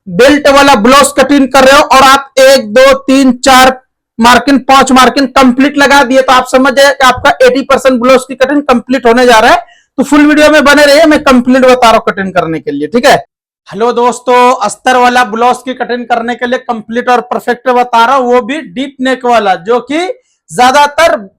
Belt वाला blouse cutting कर रहे हो और आप 1 2 3 4 मार्किंग 5 मार्किंग कंप्लीट लगा दिए तो आप समझ जाए कि आपका 80% ब्लाउज की कटिंग कंप्लीट होने जा रहा है। तो फुल वीडियो में बने रहिए, मैं कंप्लीट बता रहा हूं कटिंग करने के लिए, ठीक है। हेलो दोस्तों, अस्तर वाला ब्लाउज की कटिंग करने के लिए कंप्लीट और परफेक्ट बता रहा हूं, वो भी डीप नेक वाला, जो कि ज्यादातर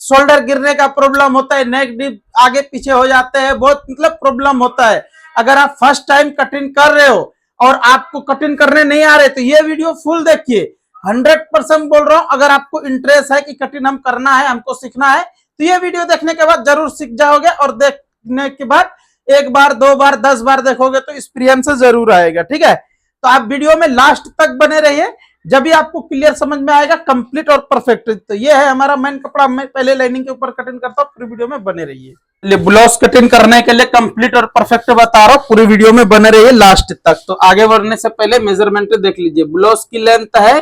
शोल्डर गिरने का प्रॉब्लम होता है, नेक डीप आगे पीछे हो जाते हैं, बहुत मतलब प्रॉब्लम होता है। अगर आप फर्स्ट टाइम कटिंग कर रहे हो और आपको कटिंग करने नहीं आ रहे तो ये वीडियो फुल देखिए। 100% बोल रहा हूं, अगर आपको इंटरेस्ट है कि कटिंग हम करना है, हमको सीखना है, तो ये वीडियो देखने के बाद जरूर सीख जाओगे और देखने के बाद 1 बार 2 बार 10 बार देखोगे तो एक्सपीरियंस जरूर आएगा, ठीक है। तो आप वीडियो में लास्ट तक बने रहिए, जब भी आपको क्लियर समझ में आएगा कंप्लीट और परफेक्ट। तो ये है हमारा मेन कपड़ा, मैं पहले लाइनिंग के ऊपर कटिंग करता हूँ, पूरी वीडियो में बने रहिए। ब्लाउज कटिंग करने के लिए कंप्लीट और परफेक्ट बता रहा हूँ, पूरी वीडियो में बने रहिए लास्ट तक। तो आगे बढ़ने से पहले मेजरमेंट देख लीजिए। ब्लाउज की लेंथ है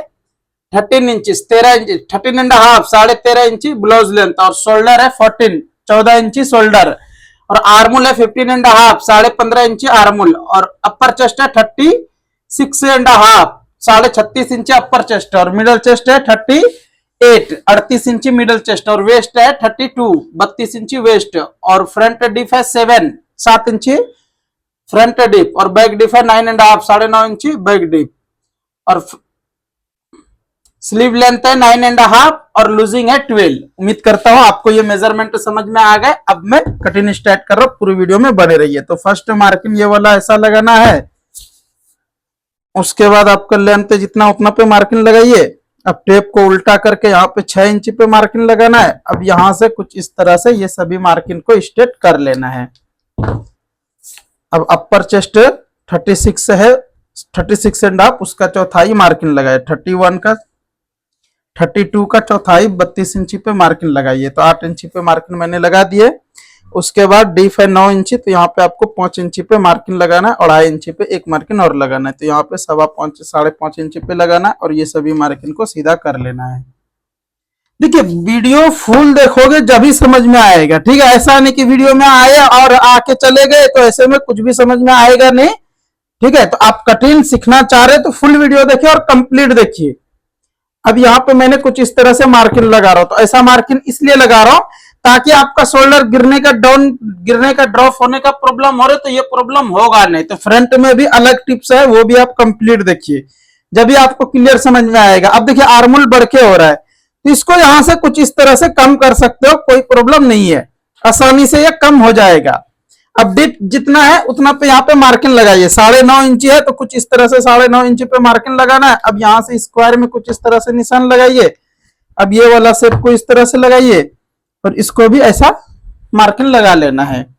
13 इंच, 13 इंच, 13.5, 13.5 इंची ब्लाउज लेंथ, और शोल्डर है 14 इंची शोल्डर, और आर्मुल है 15.5, 15.5 इंची आर्मुल, और अपर चेस्ट है 36.5, 36.5 इंची अपर चेस्ट, और मिडल चेस्ट है 38 इंची मिडल चेस्ट, और वेस्ट है 32 इंची वेस्ट, और फ्रंट डिप है 7 इंची फ्रंट डिप, और बैक डिप है 9.5, 9.5 इंची बैक डिप, और स्लीव लेंथ है 9.5 और लूजिंग है 12। उम्मीद करता हूं आपको ये मेजरमेंट समझ में आ गए। अब मैं कटिंग स्टार्ट कर रहा हूं, पूरी वीडियो में बने रहिए। तो फर्स्ट मार्किंग ये वाला ऐसा लगाना है, उसके बाद आपका लेंथ जितना उतना पे मार्किंग लगाइए। अब टेप को उल्टा करके यहाँ पे 6 इंच पे मार्किंग लगाना है। अब यहां से कुछ इस तरह से ये सभी मार्किंग को स्ट्रेट कर लेना है। अब अपर चेस्ट 36 है, 36.5, उसका चौथाई मार्किंग लगाए। 31 का 32 का चौथाई 32 इंची पे मार्किंग लगाइए। तो 8 इंची पे मार्किंग मैंने लगा दिए। उसके बाद डीप है 9 इंची, तो यहाँ पे आपको 5 इंची पे मार्किंग लगाना है, और 2.5 इंची पे एक मार्किंग और लगाना है। तो यहाँ पे 5.5 इंची पे लगाना है, और ये सभी मार्किंग को सीधा कर लेना है। देखिए वीडियो फुल देखोगे जब ही समझ में आएगा, ठीक है। ऐसा नहीं कि वीडियो में आए और आके चले गए, तो ऐसे में कुछ भी समझ में आएगा नहीं, ठीक है। तो आप कटिंग सीखना चाह रहे तो फुल वीडियो देखिए और कंप्लीट देखिए। अब यहाँ पे मैंने कुछ इस तरह से मार्किंग लगा रहा हूं। तो ऐसा मार्किंग इसलिए लगा रहा हूं ताकि आपका शोल्डर गिरने का ड्रॉप होने का प्रॉब्लम हो रहा है तो ये प्रॉब्लम होगा नहीं। तो फ्रंट में भी अलग टिप्स है, वो भी आप कंप्लीट देखिए, जब भी आपको क्लियर समझ में आएगा। अब देखिए आर्मुल बढ़ के हो रहा है, तो इसको यहां से कुछ इस तरह से कम कर सकते हो, कोई प्रॉब्लम नहीं है, आसानी से ये कम हो जाएगा। अब डिप जितना है उतना पे यहाँ पे मार्किंग लगाइए। 9.5 इंची है तो कुछ इस तरह से 9.5 इंची पे मार्किंग लगाना है। अब यहाँ से स्क्वायर में कुछ इस तरह से निशान लगाइए। अब ये वाला शेप को इस तरह से लगाइए, और इसको भी ऐसा मार्किंग लगा लेना है।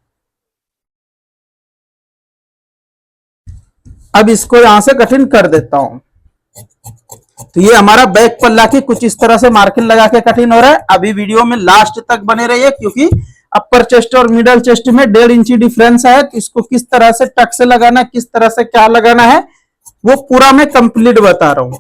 अब इसको यहां से कटिंग कर देता हूं। तो ये हमारा बैक पल्ला की कुछ इस तरह से मार्किंग लगा के कटिंग हो रहा है। अभी वीडियो में लास्ट तक बने रहिए, क्योंकि अपर चेस्ट और मिडल चेस्ट में 1.5 इंची डिफरेंस है। तो इसको किस तरह से टक से लगाना है, किस तरह से क्या लगाना है, वो पूरा मैं कंप्लीट बता रहा हूं।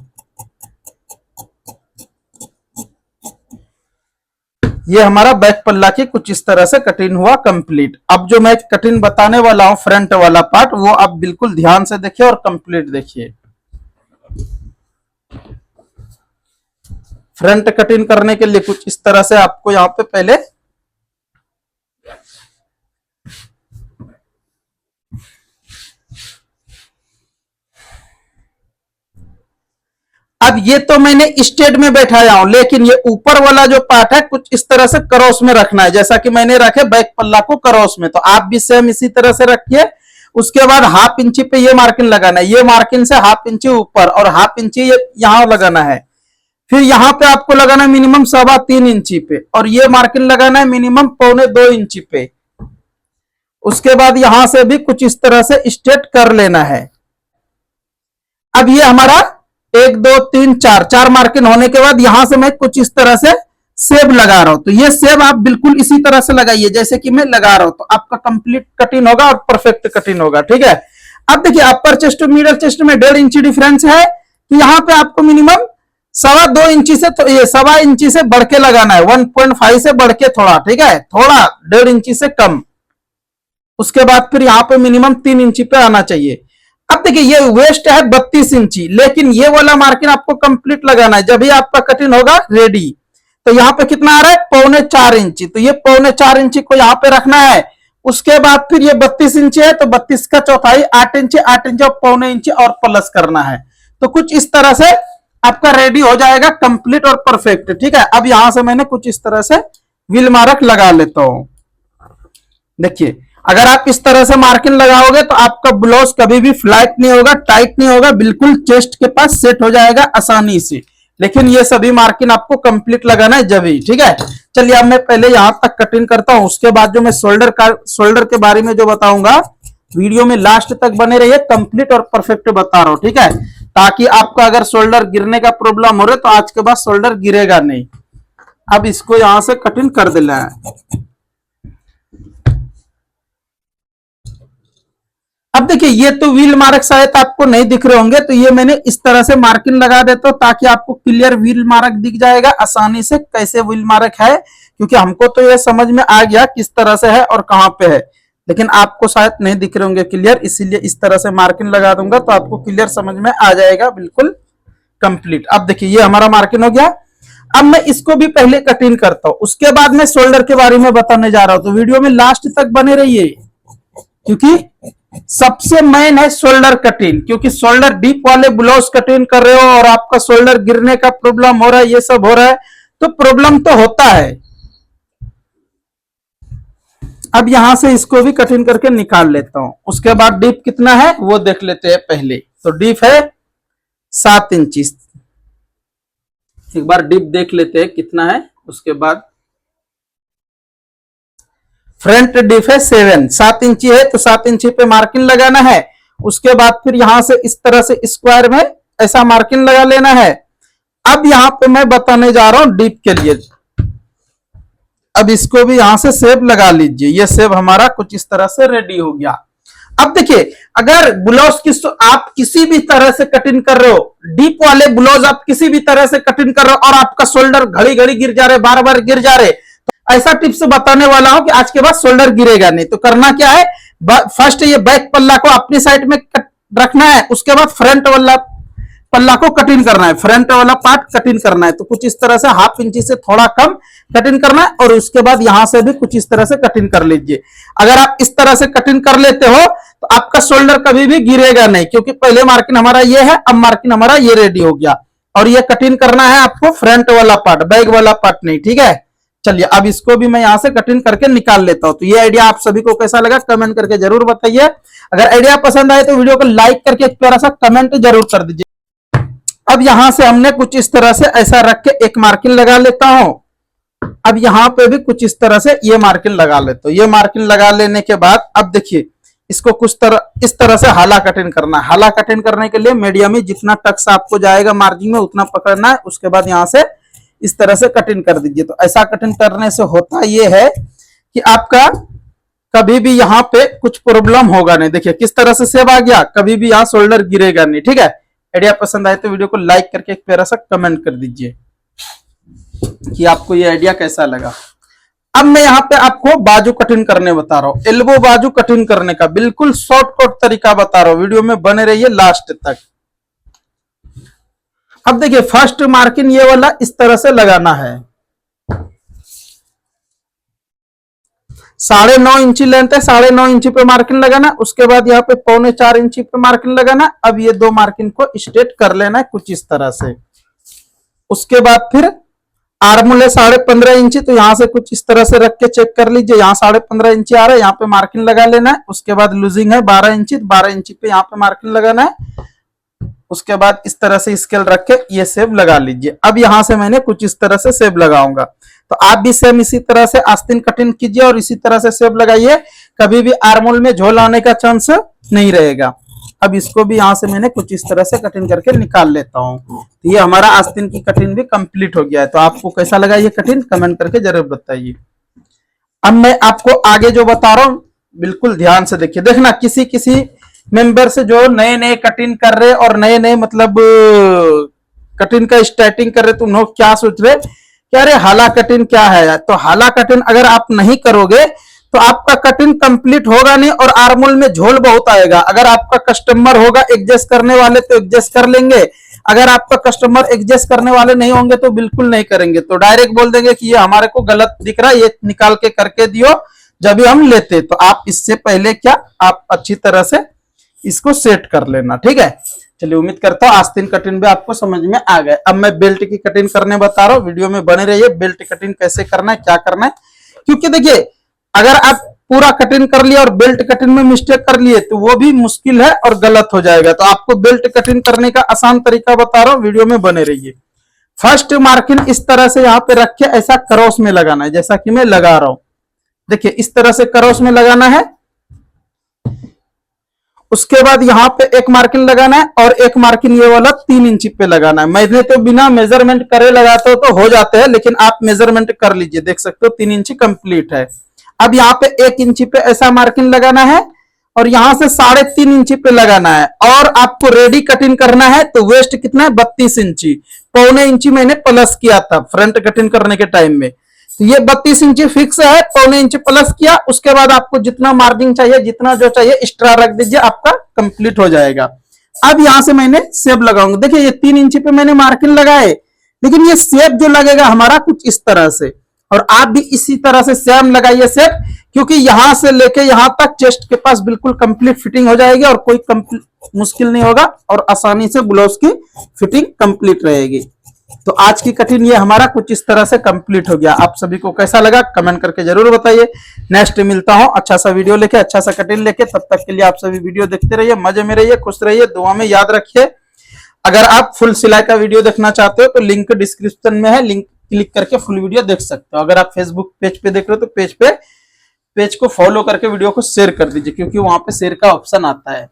ये हमारा बैक पल्ला की कुछ इस तरह से कटिंग हुआ कंप्लीट। अब जो मैं कटिंग बताने वाला हूं फ्रंट वाला पार्ट, वो आप बिल्कुल ध्यान से देखिए और कंप्लीट देखिए। फ्रंट कटिंग करने के लिए कुछ इस तरह से आपको यहां पे पहले अब ये तो मैंने स्ट्रेट में बैठाया हूं, लेकिन ये ऊपर वाला जो पार्ट है कुछ इस तरह से क्रॉस में रखना है, जैसा कि मैंने रखे बैक पल्ला को क्रॉस में। तो आप भी सेम इसी तरह से रखिए। उसके बाद 1/2 इंची पे ये मार्किंग लगाना है, ये मार्किंग से 1/2 इंची ऊपर, और 1/2 इंची यहां लगाना है। फिर यहां पे आपको लगाना है मिनिमम 3.25 इंची पे, और ये मार्किंग लगाना है मिनिमम 1.25 इंची पे। उसके बाद यहां से भी कुछ इस तरह से स्ट्रेट कर लेना है। अब ये हमारा 1 2 3 4 मार्किंग होने के बाद यहां से मैं कुछ इस तरह से सेब लगा रहा हूं। तो ये सेब आप बिल्कुल इसी तरह से लगाइए जैसे कि मैं लगा रहा हूं, तो आपका कंप्लीट कटिंग होगा और परफेक्ट कटिंग होगा, ठीक है। अब देखिए अपर चेस्ट और मिडल चेस्ट में 1.5 इंची डिफरेंस है, तो यहां पे आपको मिनिमम 2.25 इंची से, तो ये 2.25 इंची से बढ़ के लगाना है, 1.5 से बढ़ के थोड़ा, ठीक है, थोड़ा 1.5 इंची से कम। उसके बाद फिर यहां पे मिनिमम 3 इंची पे आना चाहिए। अब देखिए ये वेस्ट है 32 इंची, लेकिन ये वाला मार्किन आपको कंप्लीट लगाना है, जब ही आपका कटिंग होगा रेडी। तो यहाँ पे कितना आ रहा है 3.25 इंची, तो ये 3.25 इंची को यहाँ पे रखना है। उसके बाद फिर ये 32 इंची है, तो 32 का चौथाई 8 इंची, 8 इंची और 0.25 इंची और प्लस करना है। तो कुछ इस तरह से आपका रेडी हो जाएगा कंप्लीट और परफेक्ट। ठीक है, अब यहां से मैंने कुछ इस तरह से व्हील मार्क लगा लेता हूं। देखिए अगर आप इस तरह से मार्किंग लगाओगे तो आपका ब्लाउज कभी भी फ्लैट नहीं होगा, टाइट नहीं होगा, बिल्कुल चेस्ट के पास सेट हो जाएगा आसानी से। लेकिन ये सभी मार्किंग आपको कंप्लीट लगाना है जब ही। ठीक है, चलिए अब मैं पहले यहां तक कटिंग करता हूं, उसके बाद जो मैं शोल्डर के बारे में जो बताऊंगा वीडियो में लास्ट तक बने रहिए, कंप्लीट और परफेक्ट बता रहा हूं। ठीक है, ताकि आपका अगर शोल्डर गिरने का प्रॉब्लम हो रहा है तो आज के बाद शोल्डर गिरेगा नहीं। अब इसको यहां से कटिंग कर देना है। अब देखिए ये तो व्हील मार्क शायद आपको नहीं दिख रहे होंगे, तो ये मैंने इस तरह से मार्किंग लगा देता हूं ताकि आपको क्लियर व्हील मार्क दिख जाएगा आसानी से कैसे व्हील मार्क है, क्योंकि हमको तो ये समझ में आ गया किस तरह से है और कहां पे है, लेकिन आपको शायद नहीं दिख रहे होंगे क्लियर, इसीलिए इस तरह से मार्किंग लगा दूंगा तो आपको क्लियर समझ में आ जाएगा बिल्कुल कंप्लीट। अब देखिए ये हमारा मार्किंग हो गया। अब मैं इसको भी पहले कटिंग करता हूं, उसके बाद मैं शोल्डर के बारे में बताने जा रहा हूं, तो वीडियो में लास्ट तक बने रहिए, क्योंकि सबसे मेन है शोल्डर कटिंग। क्योंकि शोल्डर डीप वाले ब्लाउज कटिंग कर रहे हो और आपका शोल्डर गिरने का प्रॉब्लम हो रहा है, ये सब हो रहा है, तो प्रॉब्लम तो होता है। अब यहां से इसको भी कटिंग करके निकाल लेता हूं। उसके बाद डीप कितना है वो देख लेते हैं पहले। तो डीप है 7 इंची, एक बार डीप देख लेते हैं कितना है। उसके बाद फ्रंट डीप है 7 इंची है, तो 7 इंची पे मार्किंग लगाना है। उसके बाद फिर यहां से इस तरह से स्क्वायर में ऐसा मार्किंग लगा लेना है। अब यहां पे मैं बताने जा रहा हूं डीप के लिए। अब इसको भी यहां से शेप लगा लीजिए, ये शेप हमारा कुछ इस तरह से रेडी हो गया। अब देखिए अगर ब्लाउज की आप किसी भी तरह से कटिंग कर रहे हो, डीप वाले ब्लाउज आप किसी भी तरह से कटिंग कर रहे हो और आपका शोल्डर घड़ी घड़ी गिर जा रहे, बार बार गिर जा रहे, तो ऐसा टिप्स बताने वाला हूं कि आज के बाद शोल्डर गिरेगा नहीं। तो करना क्या है, फर्स्ट ये बैक पल्ला को अपनी साइड में रखना है, उसके बाद फ्रंट वाला पल्ला को कटिंग करना है, फ्रंट वाला पार्ट कटिंग करना है। तो कुछ इस तरह से 1/2 इंची से थोड़ा कम कटिंग करना है, और उसके बाद यहां से भी कुछ इस तरह से कटिंग कर लीजिए। अगर आप इस तरह से कटिंग कर लेते हो तो आपका शोल्डर कभी भी गिरेगा नहीं, क्योंकि पहले मार्किंग हमारा ये है, अब मार्किंग हमारा ये रेडी हो गया। और ये कटिंग करना है आपको फ्रंट वाला पार्ट, बैक वाला पार्ट नहीं। ठीक है, चलिए अब इसको भी मैं यहां से कटिंग करके निकाल लेता हूं। तो ये आइडिया आप सभी को कैसा लगा कमेंट करके जरूर बताइए। अगर आइडिया पसंद आए तो वीडियो को लाइक करके एक प्यारा सा कमेंट जरूर कर दीजिए। अब यहां से हमने कुछ इस तरह से ऐसा रख के एक मार्किंग लगा लेता हूं। अब यहां पे भी कुछ इस तरह से ये मार्किंग लगा लेता हूं। ये मार्किंग लगा लेने के बाद अब देखिए इसको कुछ इस तरह से हाला कटिंग करना है। हाला कटिंग करने के लिए मीडियम में जितना टक्स आपको जाएगा मार्जिन में उतना पकड़ना है। उसके बाद यहां से इस तरह से कटिंग कर दीजिए। तो ऐसा कटिंग करने से होता यह है कि आपका कभी भी यहाँ पे कुछ प्रॉब्लम होगा नहीं। देखिए किस तरह से सेब आ गया, कभी भी यहाँ शोल्डर गिरेगा नहीं। ठीक है, आइडिया पसंद आए तो वीडियो को लाइक करके एक प्यारा सा कमेंट कर दीजिए कि आपको ये आइडिया कैसा लगा। अब मैं यहाँ पे आपको बाजू कटिंग करने बता रहा हूँ, एल्बो बाजू कटिंग करने का बिल्कुल शॉर्टकट तरीका बता रहा हूँ। वीडियो में बने रहिए लास्ट तक। अब देखिए फर्स्ट मार्किंग ये वाला इस तरह से लगाना है। 9.5 इंची लेंथ है, 9.5 इंची पे मार्किंग लगाना। उसके बाद यहाँ पे 3.25 इंची पे मार्किंग लगाना। अब ये दो मार्किंग को स्ट्रेट कर लेना है कुछ इस तरह से। उसके बाद फिर आर्मोल है 15.5 इंची, तो यहां से कुछ इस तरह से रख के चेक कर लीजिए। यहाँ 15.5 इंची आ रहा है, यहाँ पे मार्किंग लगा लेना है। उसके बाद लूजिंग है 12 इंची, 12 इंची पे यहाँ पे मार्किंग लगाना है। उसके बाद इस तरह से स्केल रख के ये सेब लगा लीजिए। अब यहां से मैंने कुछ इस तरह से सेब लगाऊंगा, तो आप भी सेम इसी तरह से आस्तीन कटिंग कीजिए और इसी तरह से सेब लगाइए। कभी भी आर्मोल में झोल आने का चांस नहीं रहेगा। अब इसको भी यहां से मैंने कुछ इस तरह से कटिंग करके निकाल लेता हूं। तो ये हमारा आस्तीन की कटिंग भी कंप्लीट हो गया है। तो आपको कैसा लगा ये कटिंग कमेंट करके जरूर बताइए। अब मैं आपको आगे जो बता रहा हूं बिल्कुल ध्यान से देखिए। देखना किसी किसी मेंबर से जो नए नए कटिंग कर रहे और नए नए मतलब कटिंग का स्टार्टिंग कर रहे, तुम लोग क्या सोच रहे कि अरे हाला कटिंग क्या है। तो हाला कटिंग अगर आप नहीं करोगे तो आपका कटिंग कंप्लीट होगा नहीं और आर्मोल में झोल बहुत आएगा। अगर आपका कस्टमर होगा एडजस्ट करने वाले तो एडजस्ट कर लेंगे, अगर आपका कस्टमर एडजस्ट करने वाले नहीं होंगे तो बिल्कुल नहीं करेंगे, तो डायरेक्ट बोल देंगे कि ये हमारे को गलत दिख रहा है, ये निकाल के करके दियो जब भी हम लेते। तो आप इससे पहले क्या आप अच्छी तरह से इसको सेट कर लेना, ठीक है। चलिए उम्मीद करता हूँ आस्तीन कटिंग भी आपको समझ में आ गए। अब मैं बेल्ट की कटिंग करने बता रहा हूँ, वीडियो में बने रहिए। बेल्ट कटिंग कैसे करना है, क्या करना है, क्योंकि देखिए अगर आप पूरा कटिंग कर लिया और बेल्ट कटिंग में मिस्टेक कर लिए तो वो भी मुश्किल है और गलत हो जाएगा। तो आपको बेल्ट कटिंग करने का आसान तरीका बता रहा हूँ, वीडियो में बने रहिए। फर्स्ट मार्किंग इस तरह से यहाँ पे रख के ऐसा क्रॉस में लगाना है, जैसा कि मैं लगा रहा हूं। देखिए इस तरह से क्रॉस में लगाना है। उसके बाद यहाँ पे एक मार्किंग लगाना है और एक मार्किंग ये वाला 3 इंच पे लगाना है। मैंने तो बिना मेजरमेंट करे लगाते हो जाते हैं, लेकिन आप मेजरमेंट कर लीजिए, देख सकते हो 3 इंच कंप्लीट है। अब यहाँ पे 1 इंच पे ऐसा मार्किंग लगाना है और यहां से 3.5 इंच पे लगाना है। और आपको रेडी कटिंग करना है तो वेस्ट कितना है 32 इंची, 1.25 इंची मैंने प्लस किया था फ्रंट कटिंग करने के टाइम में। तो ये 32 इंची फिक्स है, 1.25 इंच प्लस किया। उसके बाद आपको जितना मार्जिन चाहिए, जितना जो चाहिए एक्स्ट्रा रख दीजिए, आपका कंप्लीट हो जाएगा। अब यहां से मैंने सेब लगाऊंगा। देखिए ये 3 इंच पे मैंने मार्किंग लगाए, लेकिन ये सेब जो लगेगा हमारा कुछ इस तरह से, और आप भी इसी तरह से सेम लगाइए सेब, क्योंकि यहां से लेके यहां तक चेस्ट के पास बिल्कुल कंप्लीट फिटिंग हो जाएगी और कोई मुश्किल नहीं होगा और आसानी से ब्लाउज की फिटिंग कंप्लीट रहेगी। तो आज की कटिंग ये हमारा कुछ इस तरह से कंप्लीट हो गया। आप सभी को कैसा लगा कमेंट करके जरूर बताइए। नेक्स्ट मिलता हूं अच्छा सा वीडियो लेके, अच्छा सा कटिंग लेके। तब तक के लिए आप सभी वीडियो देखते रहिए, मजे में रहिए, खुश रहिए, दुआ में याद रखिए। अगर आप फुल सिलाई का वीडियो देखना चाहते हो तो लिंक डिस्क्रिप्शन में है, लिंक क्लिक करके फुल वीडियो देख सकते हो। अगर आप फेसबुक पेज पे देख रहे हो तो पेज को फॉलो करके वीडियो को शेयर कर दीजिए, क्योंकि वहां पे शेयर का ऑप्शन आता है।